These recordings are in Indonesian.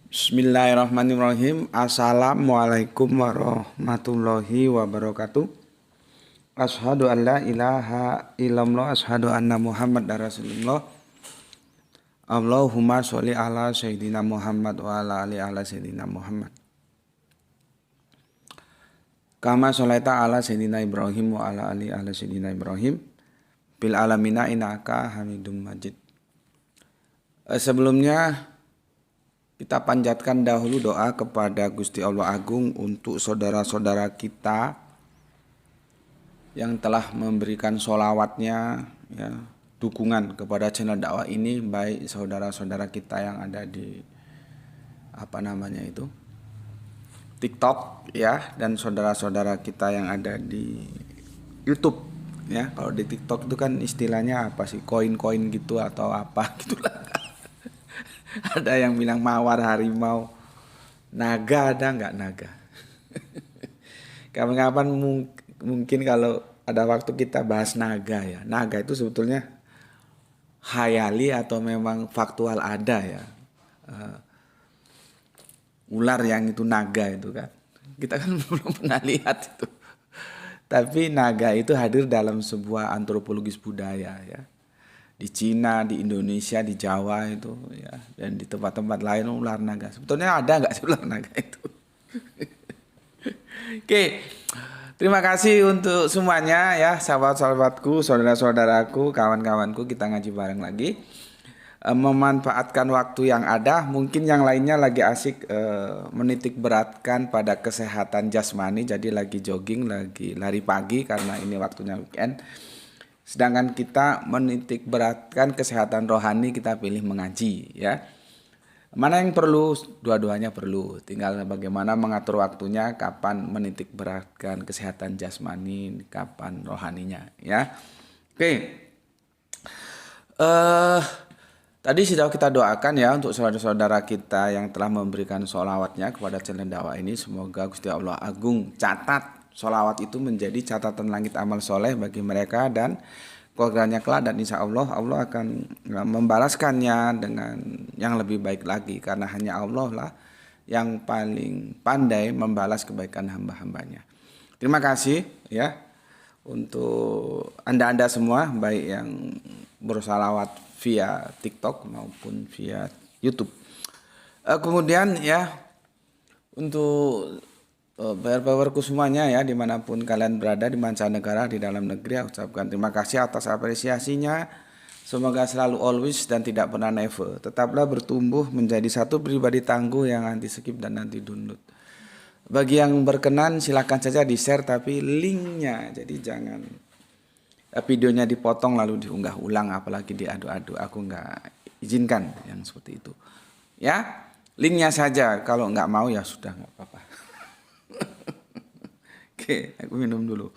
Bismillahirrahmanirrahim. Assalamualaikum warahmatullahi wabarakatuh. Ashhadu an la ilaha illallah, ashhadu anna Muhammad Rasulullah. Allahumma sholli ala sayyidina Muhammad wa ala sayyidina Muhammad. Kama sholaita ala sayyidina Ibrahim wa ala sayyidina Ibrahim bil alamina innaka Hamidum Majid. Sebelumnya kita panjatkan dahulu doa kepada Gusti Allah Agung untuk saudara-saudara kita yang telah memberikan sholawatnya, ya, dukungan kepada channel dakwah ini, baik saudara-saudara kita yang ada di TikTok, ya, dan saudara-saudara kita yang ada di YouTube, ya. Kalau di TikTok itu kan istilahnya apa sih, koin-koin gitu atau apa gitulah. Ada yang bilang mawar, harimau, naga, ada nggak naga? Kapan-kapan mungkin kalau ada waktu kita bahas naga, ya. Naga itu sebetulnya khayali atau memang faktual ada, ya. Ular yang itu naga itu kan. Kita kan belum pernah lihat itu. Tapi naga itu hadir dalam sebuah antropologis budaya, ya. Di Cina, di Indonesia, di Jawa itu, ya, dan di tempat-tempat lain ular naga. Sebetulnya ada nggak sih ular naga itu? Oke, terima kasih untuk semuanya, ya, sahabat-sahabatku, saudara-saudaraku, kawan-kawanku, kita ngaji bareng lagi. Memanfaatkan waktu yang ada, mungkin yang lainnya lagi asik menitik beratkan pada kesehatan jasmani, jadi lagi jogging, lagi lari pagi karena ini waktunya weekend. Sedangkan kita menitik beratkan kesehatan rohani, kita pilih mengaji, ya. Mana yang perlu? Dua-duanya perlu. Tinggal bagaimana mengatur waktunya, kapan menitik beratkan kesehatan jasmani, kapan rohaninya, ya. Oke. Tadi sudah kita doakan, ya, untuk saudara-saudara kita yang telah memberikan sholawatnya kepada channel dakwah ini. Semoga Gusti Allah Agung catat sholawat itu menjadi catatan langit amal soleh bagi mereka dan keluarganya kelak, dan insya Allah Allah akan membalaskannya dengan yang lebih baik lagi, karena hanya Allah lah yang paling pandai membalas kebaikan hamba-hambanya. Terima kasih, ya, untuk anda semua, baik yang bersalawat via TikTok maupun via YouTube. Kemudian, ya, untuk powerku semuanya, ya, dimanapun kalian berada, di mancanegara, di dalam negeri, aku ucapkan terima kasih atas apresiasinya. Semoga selalu always dan tidak pernah never. Tetaplah bertumbuh menjadi satu pribadi tangguh yang anti skip dan anti download. Bagi yang berkenan silakan saja di share, tapi linknya, jadi jangan videonya dipotong lalu diunggah ulang, apalagi diadu-adu. Aku nggak izinkan yang seperti itu, ya. Linknya saja, kalau nggak mau ya sudah, nggak apa-apa. Oke, aku minum dulu.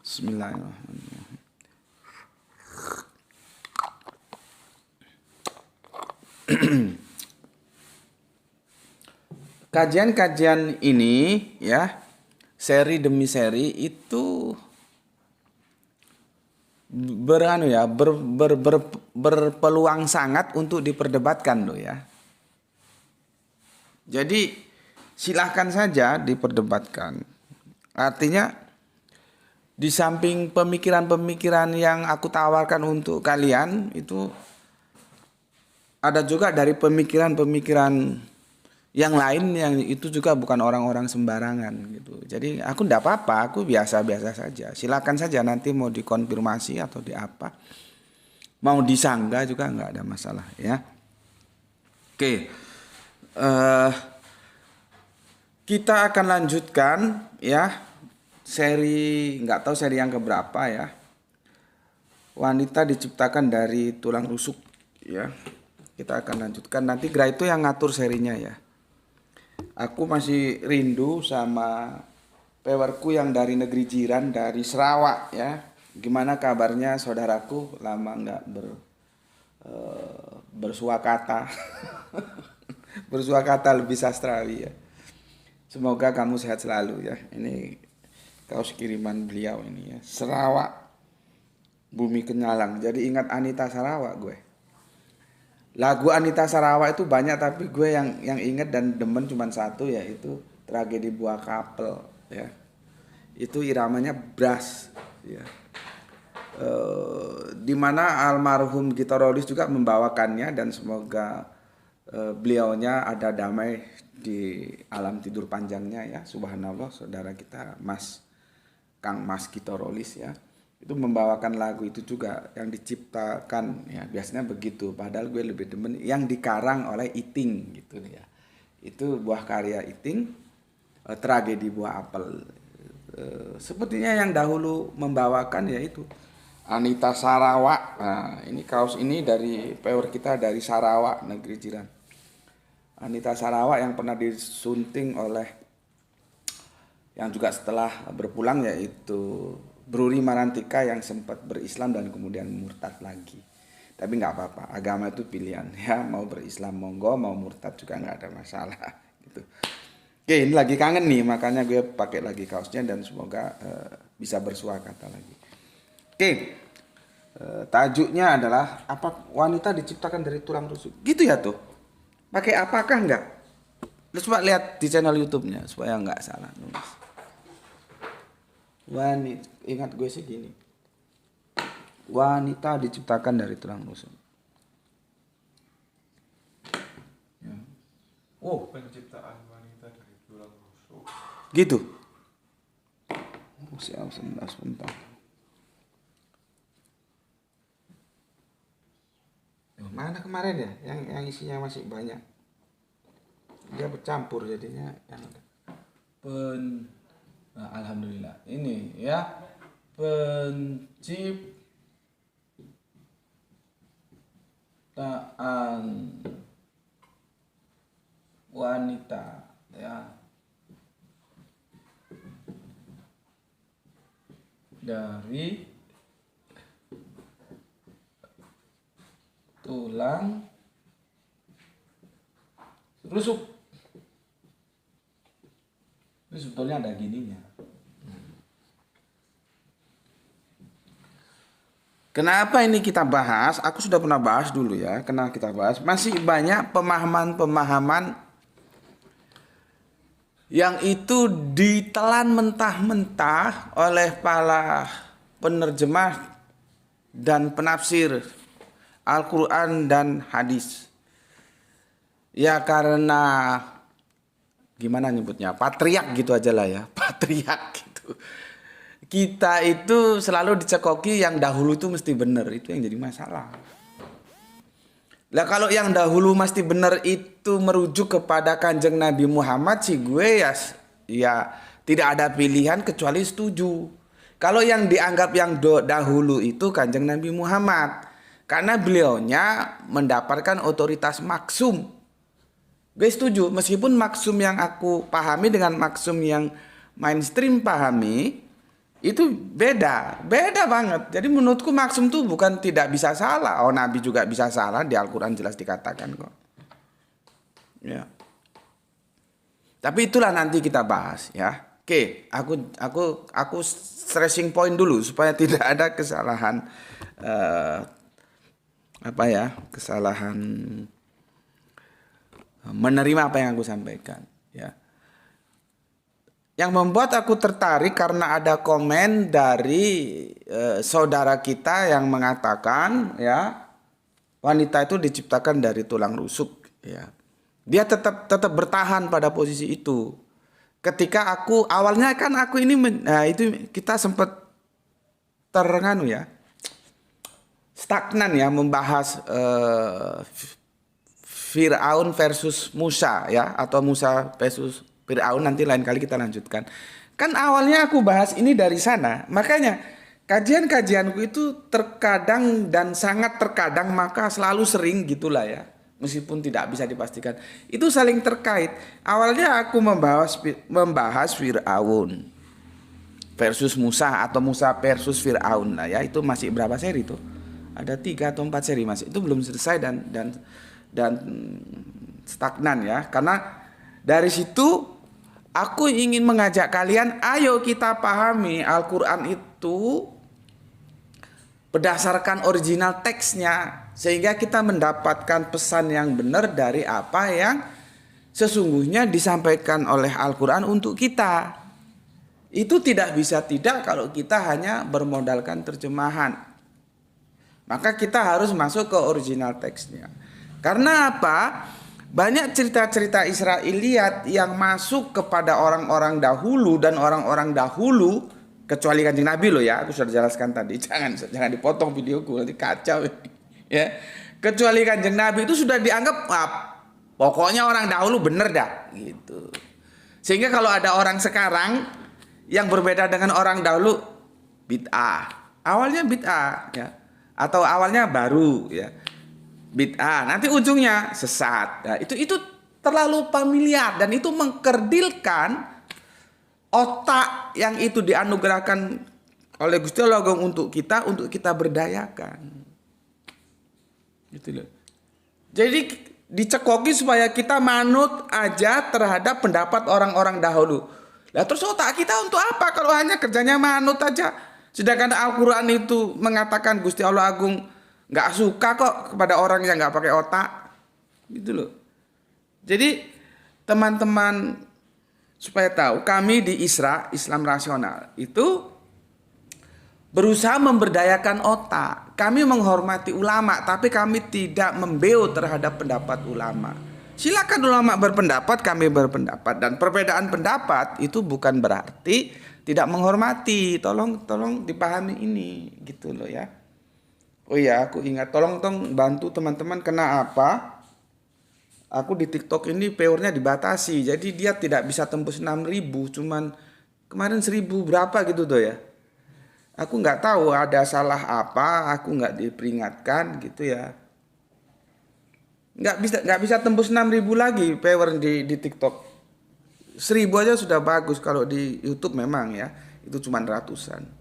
Bismillahirrahmanirrahim. Kajian-kajian ini, ya, seri demi seri itu berpeluang sangat untuk diperdebatkan loh, ya. Jadi silahkan saja diperdebatkan. Artinya di samping pemikiran-pemikiran yang aku tawarkan untuk kalian, itu ada juga dari pemikiran-pemikiran yang lain yang itu juga bukan orang-orang sembarangan gitu. Jadi aku enggak apa-apa, aku biasa-biasa saja. Silakan saja nanti mau dikonfirmasi atau di apa. Mau disanggah juga enggak ada masalah, ya. Oke. Kita akan lanjutkan, ya, seri, nggak tahu seri yang keberapa, ya. Wanita diciptakan dari tulang rusuk, ya. Kita akan lanjutkan. Nanti Gra itu yang ngatur serinya, ya. Aku masih rindu sama pewerku yang dari negeri jiran, dari Sarawak, ya. Gimana kabarnya saudaraku? Lama nggak bersua kata. Bersua kata lebih sastrawi, ya. Semoga kamu sehat selalu, ya. Ini kaos kiriman beliau ini, ya. Sarawak, bumi kenyalang. Jadi ingat Anita Sarawak gue. Lagu Anita Sarawak itu banyak, tapi gue yang inget dan demen cuma satu, yaitu Tragedi Buah Kapel ya. Itu iramanya brass ya. Di mana almarhum Gita Rolis juga membawakannya, dan semoga beliaunya ada damai di alam tidur panjangnya ya. Subhanallah, saudara kita Kang Mas Gita Rolis ya. Itu membawakan lagu itu juga yang diciptakan ya, biasanya begitu, padahal gue lebih demen yang dikarang oleh Iting gitu ya. Itu buah karya Iting, Tragedi Buah Apel. Sepertinya yang dahulu membawakan yaitu Anita Sarawak. Nah, ini kaos ini dari peor kita dari Sarawak, negeri jiran. Anita Sarawak yang pernah disunting oleh yang juga setelah berpulang, yaitu Bruri Marantika yang sempat berislam dan kemudian murtad lagi. Tapi nggak apa-apa, agama itu pilihan ya, mau berislam monggo, mau murtad juga nggak ada masalah gitu. Oke, ini lagi kangen nih, makanya gue pakai lagi kaosnya, dan semoga bisa bersuah kata lagi. Oke, tajuknya adalah apa, wanita diciptakan dari tulang rusuk. Gitu ya tuh. Pakai apakah enggak? Lu coba lihat di channel YouTube-nya supaya nggak salah nulis. Wanita, ingat gue sih gini. Wanita diciptakan dari tulang rusuk. Ya. Oh, penciptaan wanita dari tulang rusuk. Gitu. Siap, sebentar. Mana kemarin ya? Yang isinya masih banyak. Dia bercampur jadinya yang Nah, alhamdulillah. Ini ya, penciptaan wanita ya, dari tulang rusuk. Ini sebetulnya ada gininya. Kenapa ini kita bahas? Aku sudah pernah bahas dulu ya. Kenapa kita bahas? Masih banyak pemahaman-pemahaman yang itu ditelan mentah-mentah oleh para penerjemah dan penafsir Al-Quran dan hadis. Ya karena gimana nyebutnya? Patriark gitu aja lah ya. Patriark gitu. Kita itu selalu dicekoki yang dahulu itu mesti benar, itu yang jadi masalah. Lah kalau yang dahulu mesti benar itu merujuk kepada Kanjeng Nabi Muhammad sih, gue ya tidak ada pilihan kecuali setuju. Kalau yang dianggap yang dahulu itu Kanjeng Nabi Muhammad, karena beliaunya mendapatkan otoritas maksum. Gue setuju, meskipun maksum yang aku pahami dengan maksum yang mainstream pahami itu beda banget. Jadi menurutku maksum tuh bukan tidak bisa salah. Oh, Nabi juga bisa salah, di Al-Quran jelas dikatakan kok. Ya. Tapi itulah nanti kita bahas ya. Oke, aku stressing point dulu supaya tidak ada kesalahan kesalahan menerima apa yang aku sampaikan ya. Yang membuat aku tertarik karena ada komen dari saudara kita yang mengatakan ya, wanita itu diciptakan dari tulang rusuk ya. Dia tetap bertahan pada posisi itu. Ketika awalnya kan aku ini itu kita sempat terenganu ya, stagnan ya, membahas Fir'aun versus Musa ya, atau Musa versus Fir'aun. Nanti lain kali kita lanjutkan. Kan awalnya aku bahas ini dari sana. Makanya kajian-kajianku itu terkadang dan sangat terkadang, maka selalu sering gitulah ya. Meskipun tidak bisa dipastikan. Itu saling terkait. Awalnya aku membahas Fir'aun versus Musa, atau Musa versus Fir'aun lah ya. Itu masih berapa seri tuh? Ada 3 atau 4 seri masih. Itu belum selesai dan stagnan ya. Karena dari situ aku ingin mengajak kalian, ayo kita pahami Al-Quran itu berdasarkan original teksnya, sehingga kita mendapatkan pesan yang benar dari apa yang sesungguhnya disampaikan oleh Al-Quran untuk kita. Itu tidak bisa tidak kalau kita hanya bermodalkan terjemahan. Maka kita harus masuk ke original teksnya. Karena apa? Banyak cerita-cerita Israiliyat yang masuk kepada orang-orang dahulu dan orang-orang dahulu, kecuali Kanjeng Nabi loh ya, aku sudah jelaskan tadi. Jangan dipotong videoku, nanti kacau ya. Kecuali Kanjeng Nabi itu sudah dianggap pokoknya orang dahulu bener dah gitu. Sehingga kalau ada orang sekarang yang berbeda dengan orang dahulu, bid'ah. Awalnya bid'ah ya. Atau awalnya baru ya. Bid'ah, nanti ujungnya sesat. Nah, itu terlalu familiar dan itu mengkerdilkan otak yang itu dianugerahkan oleh Gusti Allah untuk kita berdayakan. Gitu loh. Jadi dicekoki supaya kita manut aja terhadap pendapat orang-orang dahulu. Lah terus otak kita untuk apa kalau hanya kerjanya manut aja? Sedangkan Al-Quran itu mengatakan Gusti Allah Agung nggak suka kok kepada orang yang nggak pakai otak, gitu loh. Jadi teman-teman supaya tahu, kami di Islam Rasional itu berusaha memberdayakan otak. Kami menghormati ulama, tapi kami tidak membeu terhadap pendapat ulama. Silakan ulama berpendapat, kami berpendapat, dan perbedaan pendapat itu bukan berarti tidak menghormati. Tolong dipahami ini, gitu loh ya. Oh iya, aku ingat, tolong bantu teman-teman, kena apa? Aku di TikTok ini viewernya dibatasi, jadi dia tidak bisa tembus 6.000, cuman kemarin 1.000 berapa gitu tuh ya. Aku nggak tahu ada salah apa, aku nggak diperingatkan gitu ya. Nggak bisa tembus 6.000 lagi viewer di TikTok. 1.000 aja sudah bagus, kalau di YouTube memang ya itu cuman ratusan.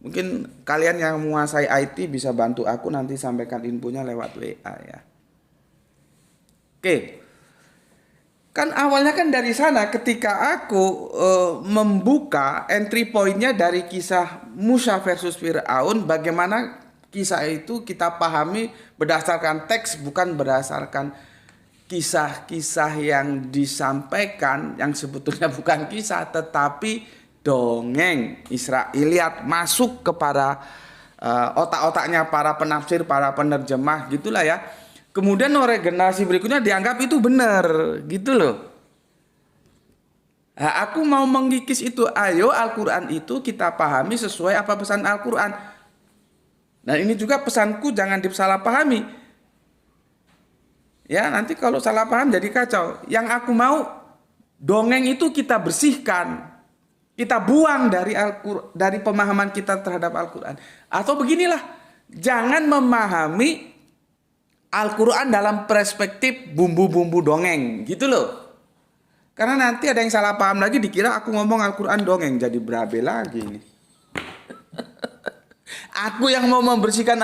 Mungkin kalian yang menguasai IT bisa bantu aku, nanti sampaikan infonya lewat WA ya. Oke. Kan awalnya kan dari sana ketika aku membuka entry pointnya dari kisah Musa versus Fir'aun, bagaimana kisah itu kita pahami berdasarkan teks, bukan berdasarkan kisah-kisah yang disampaikan yang sebetulnya bukan kisah tetapi dongeng Israiliyat masuk kepada otak-otaknya para penafsir, para penerjemah gitulah ya. Kemudian oleh generasi berikutnya dianggap itu benar gitu loh. Nah, aku mau mengikis itu. Ayo Al-Quran itu kita pahami sesuai apa pesan Al-Quran. Nah ini juga pesanku, jangan disalahpahami. Ya nanti kalau salah paham jadi kacau. Yang aku mau dongeng itu kita bersihkan. Kita buang dari pemahaman kita terhadap Al-Quran. Atau beginilah, jangan memahami Al-Quran dalam perspektif bumbu-bumbu dongeng, gitu loh. Karena nanti ada yang salah paham lagi, dikira aku ngomong Al-Quran dongeng, jadi berabe lagi nih. Aku yang mau membersihkan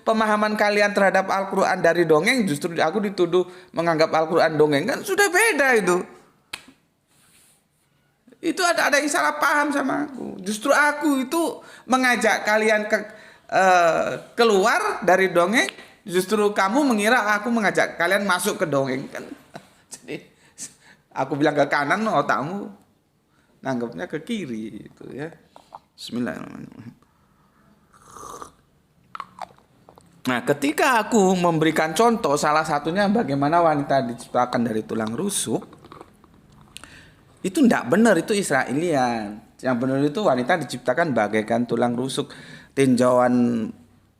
pemahaman kalian terhadap Al-Quran dari dongeng, justru aku dituduh menganggap Al-Quran dongeng, kan sudah beda itu. Itu ada yang salah paham sama aku. Justru aku itu mengajak kalian keluar dari dongeng. Justru kamu mengira aku mengajak kalian masuk ke dongeng kan. Jadi aku bilang ke kanan, otakmu nanggapnya ke kiri itu ya. Bismillahirrahmanirrahim. Nah, ketika aku memberikan contoh, salah satunya bagaimana wanita diciptakan dari tulang rusuk. Itu tidak benar, itu Israiliyat. Yang benar itu wanita diciptakan bagaikan tulang rusuk. Tinjauan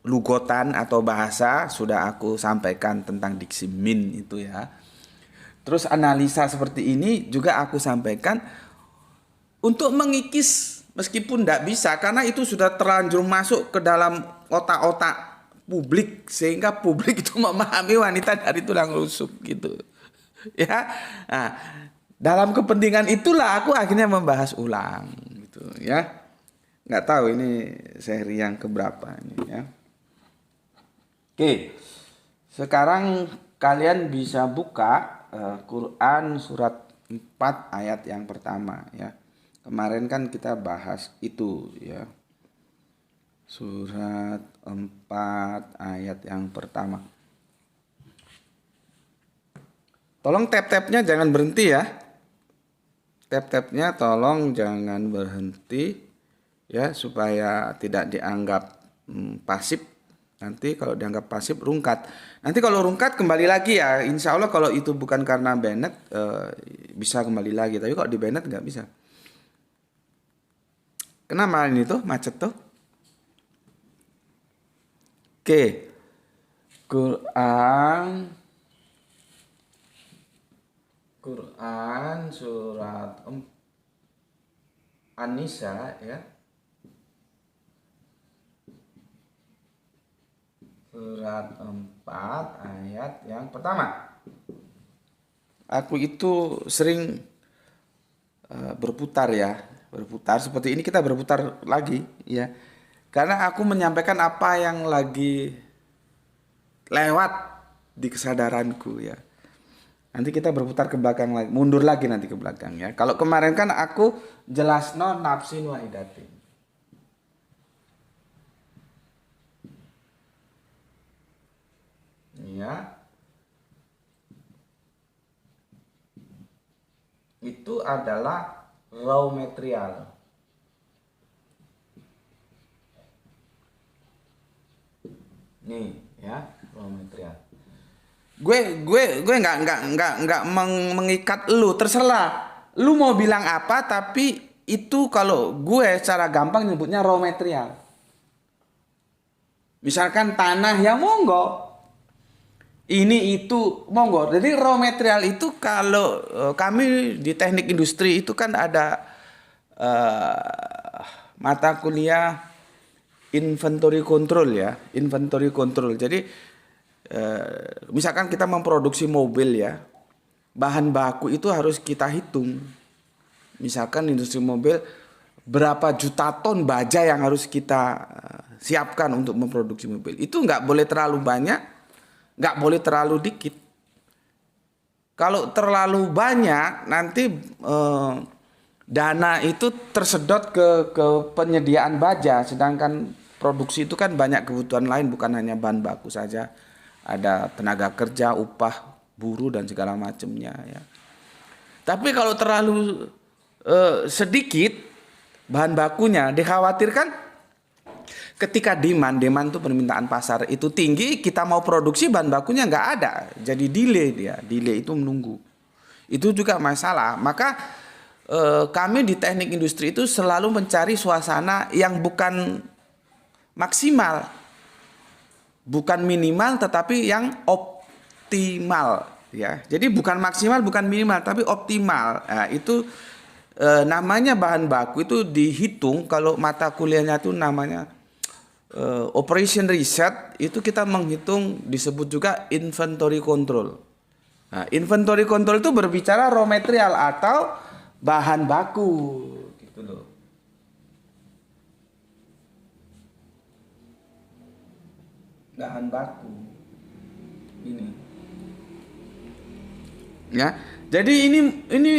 lugotan atau bahasa sudah aku sampaikan tentang diksi min itu ya. Terus analisa seperti ini juga aku sampaikan untuk mengikis, meskipun tidak bisa karena itu sudah terlanjur masuk ke dalam otak-otak publik, sehingga publik itu memahami wanita dari tulang rusuk gitu ya. Nah, dalam kepentingan itulah aku akhirnya membahas ulang gitu ya. Nggak tahu ini seri yang keberapa ini ya. Oke, sekarang kalian bisa buka Quran surat 4 ayat yang pertama ya. Kemarin kan kita bahas itu ya. Surat 4 ayat yang pertama. Tolong tap-tapnya jangan berhenti ya. Tap-tapnya tolong jangan berhenti ya, supaya tidak dianggap pasif. Nanti kalau dianggap pasif rungkat. Nanti kalau rungkat kembali lagi ya. Insya Allah kalau itu bukan karena banned bisa kembali lagi. Tapi kalau di banned nggak bisa. Kenapa ini tuh macet tuh? Oke. Quran surat An-Nisa ya. Surat 4 ayat yang pertama. Aku itu sering berputar ya. Berputar seperti ini, kita berputar lagi ya. Karena aku menyampaikan apa yang lagi lewat di kesadaranku ya. Nanti kita berputar ke belakang lagi, mundur lagi nanti ke belakang ya. Kalau kemarin kan aku jelas nafsin wahidatin. Ya. Itu adalah raw material. Nih ya, raw material. Gue nggak mengikat lu, terserah. Lu mau bilang apa, tapi itu kalau gue secara gampang nyebutnya raw material. Misalkan tanah ya monggo. Ini itu monggo. Jadi raw material itu kalau kami di teknik industri itu kan ada mata kuliah inventory control ya, inventory control. Jadi misalkan kita memproduksi mobil ya, bahan baku itu harus kita hitung. Misalkan industri mobil berapa juta ton baja yang harus kita siapkan untuk memproduksi mobil. Itu nggak boleh terlalu banyak, nggak boleh terlalu dikit. Kalau terlalu banyak nanti dana itu tersedot ke penyediaan baja, sedangkan produksi itu kan banyak kebutuhan lain, bukan hanya bahan baku saja, ada tenaga kerja, upah buruh dan segala macamnya ya. Tapi kalau terlalu sedikit bahan bakunya, dikhawatirkan ketika demand itu permintaan pasar itu tinggi, kita mau produksi bahan bakunya nggak ada, jadi delay itu menunggu. Itu juga masalah. Maka kami di teknik industri itu selalu mencari suasana yang bukan maksimal, bukan minimal, tetapi yang optimal ya. Jadi bukan maksimal, bukan minimal, tapi optimal. Nah, itu namanya bahan baku itu dihitung, kalau mata kuliahnya itu namanya operation research, itu kita menghitung, disebut juga inventory control. Nah, inventory control itu berbicara raw material atau bahan baku gitu loh. Bahan baku ini ya. Jadi ini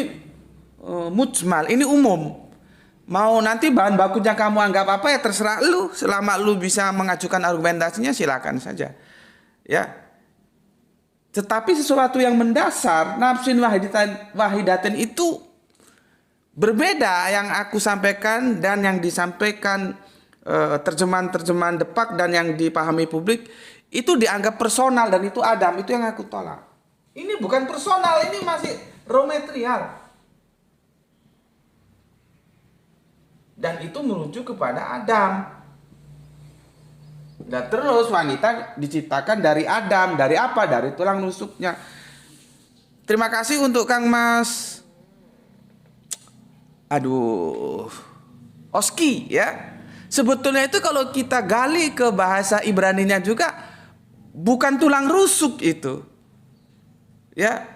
mujmal, ini umum. Mau nanti bahan bakunya kamu anggap apa ya terserah lu, selama lu bisa mengajukan argumentasinya silakan saja ya. Tetapi sesuatu yang mendasar, nafsin wahidatin itu berbeda yang aku sampaikan dan yang disampaikan terjemahan-terjemahan Depak dan yang dipahami publik itu dianggap personal, dan itu Adam, itu yang aku tolak. Ini bukan personal, ini masih raw material. Dan itu merujuk kepada Adam. Dan terus wanita diciptakan dari Adam. Dari apa? Dari tulang rusuknya. Terima kasih untuk Kang Mas Oski ya. Sebetulnya itu kalau kita gali ke bahasa Ibraninya juga bukan tulang rusuk itu. Ya.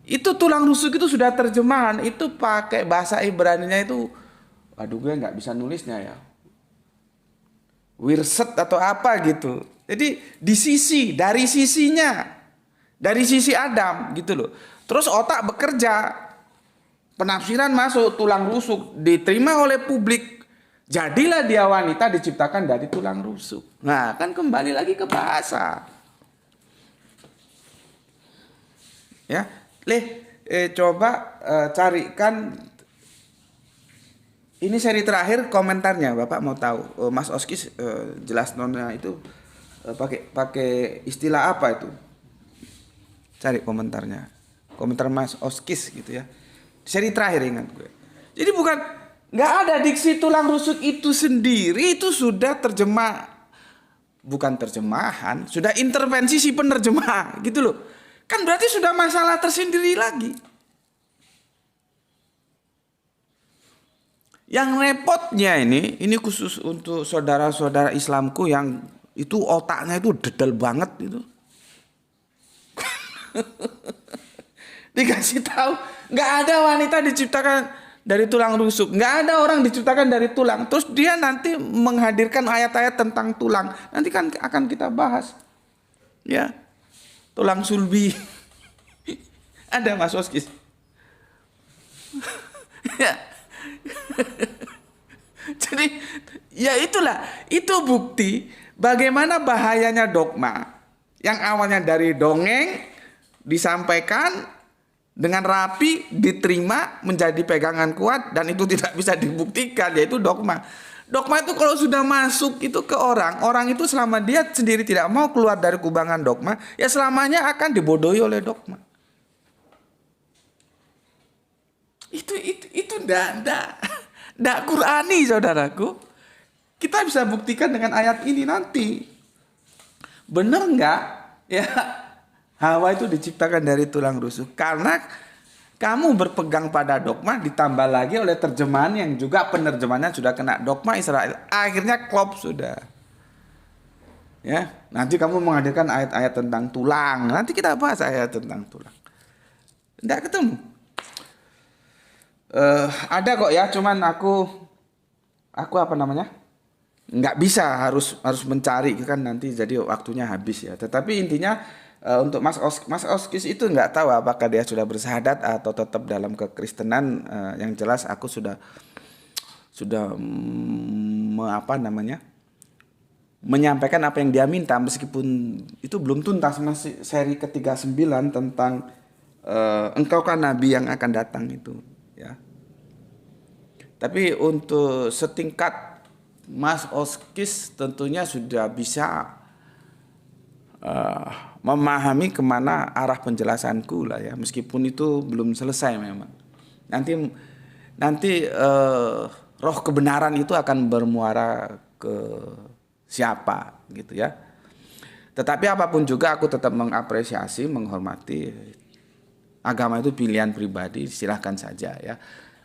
Itu tulang rusuk itu sudah terjemahan, itu pakai bahasa Ibraninya itu, gue nggak bisa nulisnya ya, wirset atau apa gitu. Jadi dari sisi Adam gitu loh. Terus otak bekerja, penafsiran masuk, tulang rusuk diterima oleh publik, Jadilah dia wanita diciptakan dari tulang rusuk. Nah, kan kembali lagi ke bahasa. Ya, coba carikan ini seri terakhir komentarnya, Bapak mau tahu. Mas Oskis jelas nona itu pakai istilah apa itu? Cari komentarnya. Komentar Mas Oskis gitu ya. Seri terakhir ingat gue. Jadi nggak ada diksi tulang rusuk itu sendiri, itu sudah bukan terjemahan, sudah intervensi si penerjemah gitu loh. Kan berarti sudah masalah tersendiri lagi. Yang repotnya ini khusus untuk saudara-saudara Islamku yang itu otaknya itu dedel banget itu. Dikasih tahu, nggak ada wanita diciptakan dari tulang rusuk, nggak ada orang diciptakan dari tulang. Terus dia nanti menghadirkan ayat-ayat tentang tulang. Nanti kan akan kita bahas, ya, tulang sulbi. Ada Mas Oskis. Ya. Jadi ya itulah, itu bukti bagaimana bahayanya dogma yang awalnya dari dongeng disampaikan dengan rapi, diterima menjadi pegangan kuat dan itu tidak bisa dibuktikan, yaitu dogma. Dogma itu kalau sudah masuk itu ke orang itu selama dia sendiri tidak mau keluar dari kubangan dogma, ya selamanya akan dibodohi oleh dogma. Itu ndak Qurani, saudaraku. Kita bisa buktikan dengan ayat ini nanti. Benar nggak? Ya, Hawa itu diciptakan dari tulang rusuk karena kamu berpegang pada dogma, ditambah lagi oleh terjemahan yang juga penerjemahannya sudah kena dogma Israel. Akhirnya klop sudah. Ya, nanti kamu menghadirkan ayat-ayat tentang tulang. Nanti kita bahas ayat tentang tulang. Tidak ketemu. Ada kok ya, cuman aku apa namanya? Nggak bisa, harus mencari kan nanti jadi waktunya habis ya. Tetapi intinya untuk Mas Oskis itu nggak tahu apakah dia sudah bersahadat atau tetap dalam kekristenan. Yang jelas aku sudah menyampaikan apa yang dia minta, meskipun itu belum tuntas, masih seri ke-39 tentang engkau kan nabi yang akan datang itu ya. Tapi untuk setingkat Mas Oskis tentunya sudah bisa memahami kemana arah penjelasanku lah ya, meskipun itu belum selesai memang. Nanti roh kebenaran itu akan bermuara ke siapa gitu ya. Tetapi apapun juga aku tetap mengapresiasi, menghormati. Agama itu pilihan pribadi, silahkan saja ya.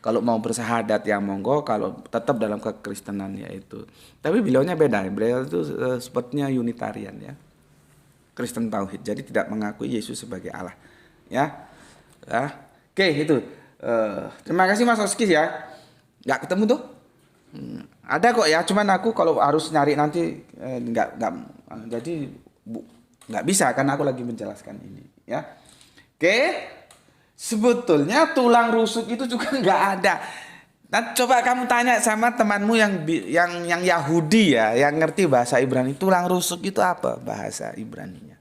Kalau mau bersahadat ya monggo, kalau tetap dalam kekristenan ya itu. Tapi beliaunya beda, beliau itu sepertinya Unitarian ya. Kristen Tauhid, jadi tidak mengakui Yesus sebagai Allah ya. Oke, itu terima kasih Mas Oskis ya. Nggak ketemu tuh? Ada kok ya, cuman aku kalau harus nyari nanti jadi nggak bisa karena aku lagi menjelaskan ini ya. Oke, sebetulnya tulang rusuk itu juga nggak ada. Nah, coba kamu tanya sama temanmu yang Yahudi ya, yang ngerti bahasa Ibrani, tulang rusuk itu apa bahasa Ibraninya?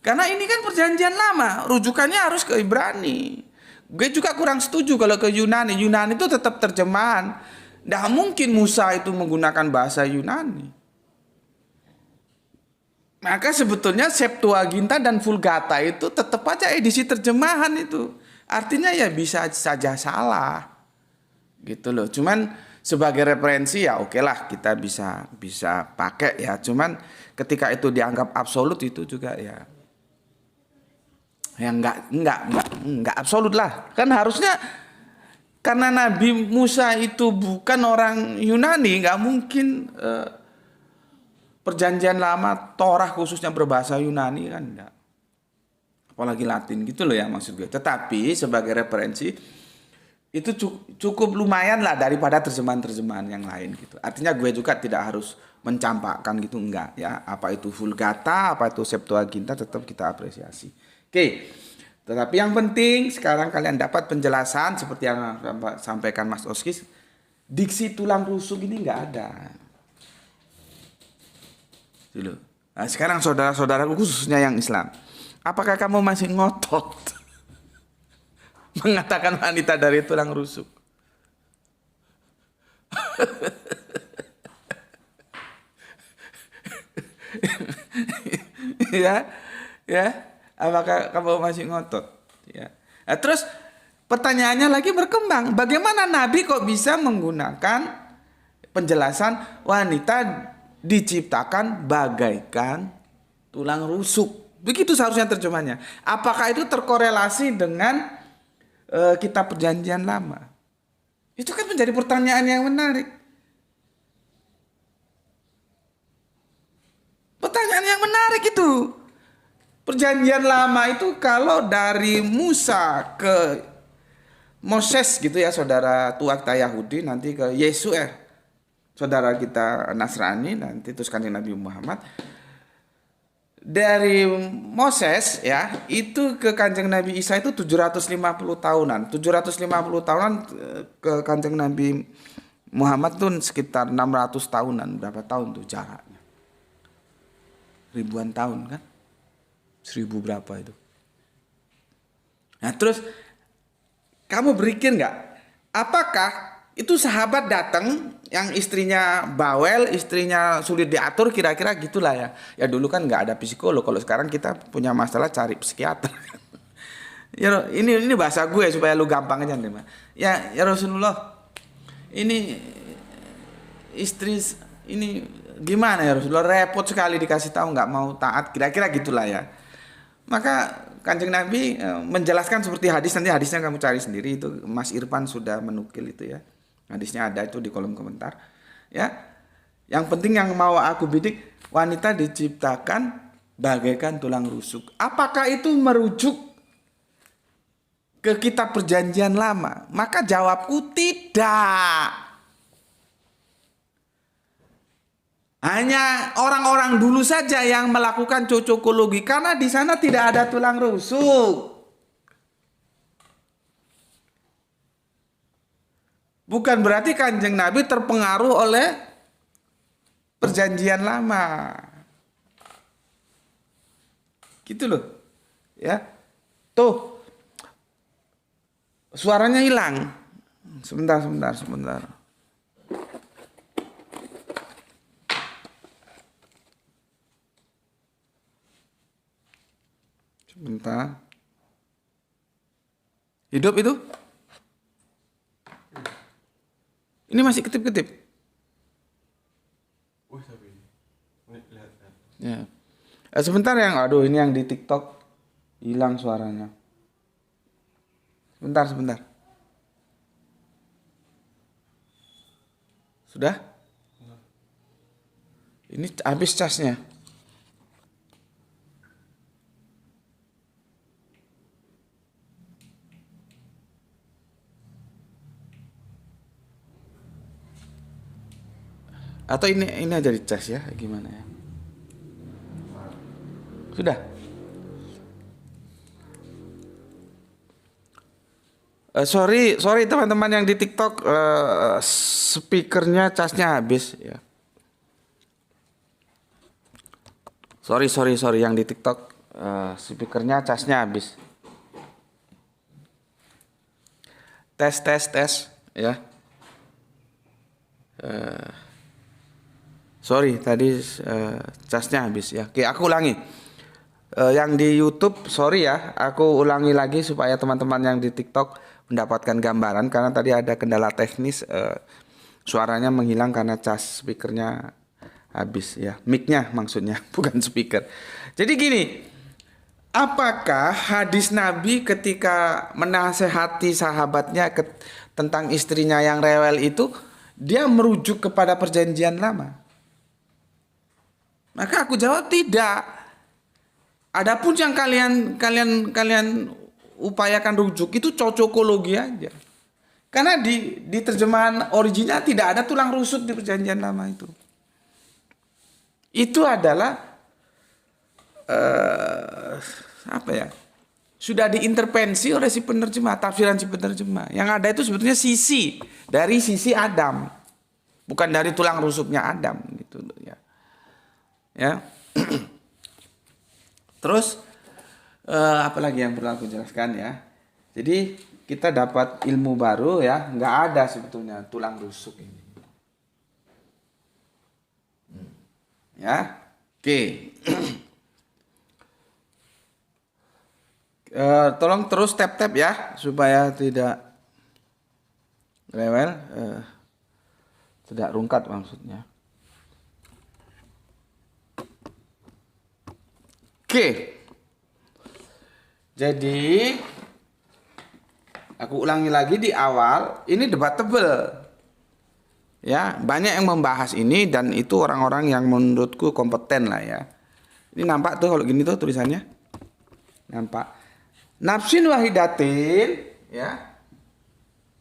Karena ini kan perjanjian lama, rujukannya harus ke Ibrani. Gue juga kurang setuju kalau ke Yunani. Yunani itu tetap terjemahan. Nggak mungkin Musa itu menggunakan bahasa Yunani. Maka sebetulnya Septuaginta dan Vulgata itu tetap aja edisi terjemahan itu. Artinya ya bisa saja salah. Gitu loh. Cuman sebagai referensi ya oke lah, kita bisa pakai ya. Cuman ketika itu dianggap absolut itu juga ya enggak absolut lah. Kan harusnya karena Nabi Musa itu bukan orang Yunani, enggak mungkin perjanjian lama Torah khususnya berbahasa Yunani kan enggak. Apalagi Latin gitu loh ya maksud gue. Tetapi sebagai referensi itu cukup lumayan lah daripada terjemahan-terjemahan yang lain gitu. Artinya gue juga tidak harus mencampakkan gitu, enggak ya. Apa itu Vulgata, apa itu Septuaginta tetap kita apresiasi. Oke. Tetapi yang penting sekarang kalian dapat penjelasan seperti yang sampaikan Mas Oskis. diksi tulang rusuk ini nggak ada. Dulu. Nah, sekarang saudara-saudaraku khususnya yang Islam, apakah kamu masih ngotot mengatakan wanita dari tulang rusuk? Ya, ya, apakah kamu masih ngotot? Ya. Nah, terus pertanyaannya lagi berkembang, bagaimana Nabi kok bisa menggunakan penjelasan wanita diciptakan bagaikan tulang rusuk? Begitu seharusnya terjemahnya. Apakah itu terkorelasi dengan kitab Perjanjian Lama? Itu kan menjadi pertanyaan yang menarik. Pertanyaan yang menarik itu. Perjanjian Lama itu kalau dari Musa ke Moses gitu ya, saudara tua kita Yahudi, nanti ke Yesus saudara kita Nasrani, nanti terus Kanjeng Nabi Muhammad. Dari Moses ya, itu ke Kanjeng Nabi Isa itu 750 tahunan. 750 tahunan ke Kanjeng Nabi Muhammad tuh sekitar 600 tahunan. Berapa tahun tuh jaraknya? Ribuan tahun kan? 1000 berapa itu? Nah terus kamu berpikir nggak? Apakah itu sahabat datang yang istrinya bawel, istrinya sulit diatur, kira-kira gitulah ya. Ya dulu kan nggak ada psikolog. Kalau sekarang kita punya masalah cari psikiater. Ya ini bahasa gue supaya lu gampang aja nih. Ya Rasulullah, ini istri ini gimana ya Rasulullah, repot sekali dikasih tahu nggak mau taat, kira-kira gitulah ya. Maka Kanjeng Nabi menjelaskan seperti hadis, nanti hadisnya kamu cari sendiri, itu Mas Irfan sudah menukil itu ya. Hadisnya ada itu di kolom komentar. Ya. Yang penting yang mau aku bidik, wanita diciptakan bagaikan tulang rusuk. Apakah itu merujuk ke kitab Perjanjian Lama? Maka jawabku tidak. Hanya orang-orang dulu saja yang melakukan cocokologi karena di sana tidak ada tulang rusuk. Bukan berarti Kanjeng Nabi terpengaruh oleh Perjanjian Lama. Gitu loh. Ya. Tuh. Suaranya hilang. Sebentar. Sebentar. Hidup itu? Ini masih ketip-ketip. Tapi ini lihat. Ya. Sebentar aduh ini yang di TikTok hilang suaranya. Sebentar. Sudah? Ini habis casnya. Atau ini aja dicas ya, gimana ya? Sudah. Sorry teman-teman yang di TikTok, speakernya casnya habis ya. Sorry yang di TikTok, speakernya casnya habis. Tes ya. Sorry tadi casnya habis ya. Oke, aku ulangi. Yang di YouTube sorry ya, aku ulangi lagi supaya teman-teman yang di TikTok mendapatkan gambaran karena tadi ada kendala teknis, suaranya menghilang karena cas speakernya habis ya. Mic-nya maksudnya, bukan speaker. Jadi gini, apakah hadis Nabi ketika menasehati sahabatnya tentang istrinya yang rewel itu dia merujuk kepada Perjanjian Lama? Maka aku jawab tidak. Adapun yang kalian upayakan rujuk itu cocokologi aja. Karena di terjemahan original tidak ada tulang rusuk di Perjanjian Lama itu. Itu adalah apa ya? sudah diintervensi oleh si penerjemah, tafsiran si penerjemah. Yang ada itu sebetulnya dari sisi Adam, bukan dari tulang rusuknya Adam gitu ya. Ya. Terus apa lagi yang perlu aku jelaskan ya? Jadi kita dapat ilmu baru ya, nggak ada sebetulnya tulang rusuk ini. Ya, oke. Tolong terus tap-tap ya supaya tidak rewel, tidak rungkat maksudnya. Oke. Jadi aku ulangi lagi di awal, ini debatable. Ya, banyak yang membahas ini dan itu orang-orang yang menurutku kompeten lah ya. Ini nampak tuh kalau gini tuh tulisannya. Nampak. Nafsin wahidatin ya.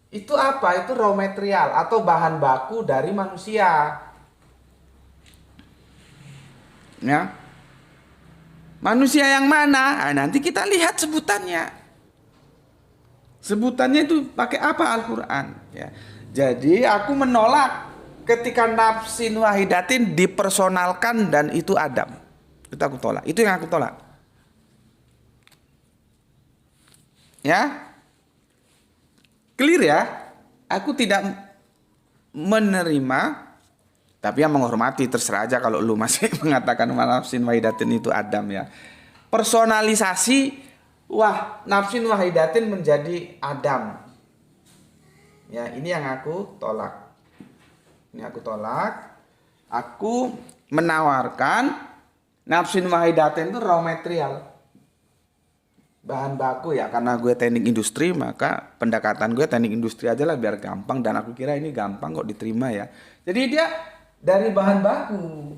Itu apa? Itu raw material atau bahan baku dari manusia. Ya. Manusia yang mana? Nah, nanti kita lihat sebutannya. Sebutannya itu pakai apa Al-Qur'an ya. Jadi aku menolak ketika nafsin wahidatin dipersonalkan dan itu Adam. Itu aku tolak. Itu yang aku tolak. Ya, clear ya. Aku tidak menerima, tapi yang menghormati terserah aja kalau lu masih mengatakan nafsin wahidatin itu Adam ya. Personalisasi, nafsin wahidatin menjadi Adam. Ya, ini yang aku tolak. Ini aku tolak. Aku menawarkan nafsin wahidatin itu raw material. Bahan baku ya, karena gue teknik industri maka pendekatan gue teknik industri aja lah biar gampang, dan aku kira ini gampang kok diterima ya. Jadi dia dari bahan baku.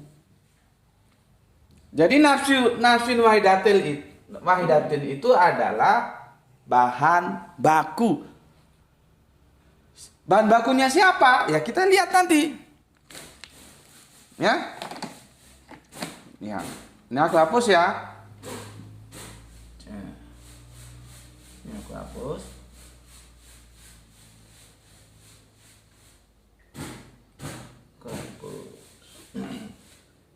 Jadi nafsin wahidatin itu adalah bahan baku. Bahan bakunya siapa? Ya kita lihat nanti. Ya. Ya. Ini aku hapus ya. Ini aku hapus.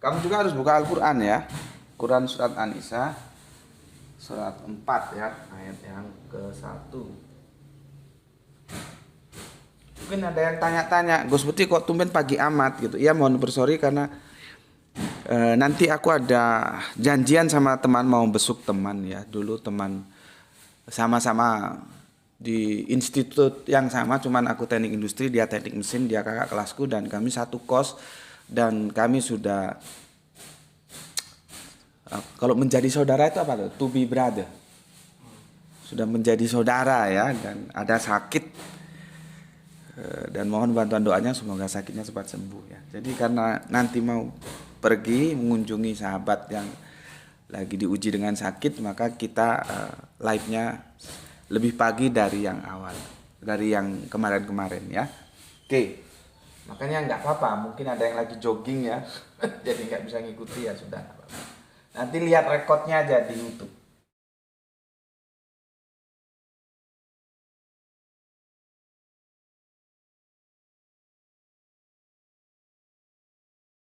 Kamu juga harus buka Al-Quran ya. Quran surat An-Nisa surat 4 ya, ayat yang ke-1. Mungkin ada yang tanya-tanya, Gus Putih kok tumben pagi amat gitu. Ya mohon bersorry karena nanti aku ada janjian sama teman, mau besuk teman ya. Dulu teman sama-sama di institut yang sama, cuman aku teknik industri, dia teknik mesin, dia kakak kelasku, dan kami satu kos, dan kami sudah kalau menjadi saudara itu apa tuh? To be brother. Sudah menjadi saudara ya, dan ada sakit dan mohon bantuan doanya semoga sakitnya cepat sembuh ya. Jadi karena nanti mau pergi mengunjungi sahabat yang lagi diuji dengan sakit, maka kita live-nya lebih pagi dari yang awal, dari yang kemarin-kemarin ya. Oke, makanya nggak apa-apa, mungkin ada yang lagi jogging ya, jadi nggak bisa ngikuti ya sudah. Nanti lihat rekodnya aja di YouTube.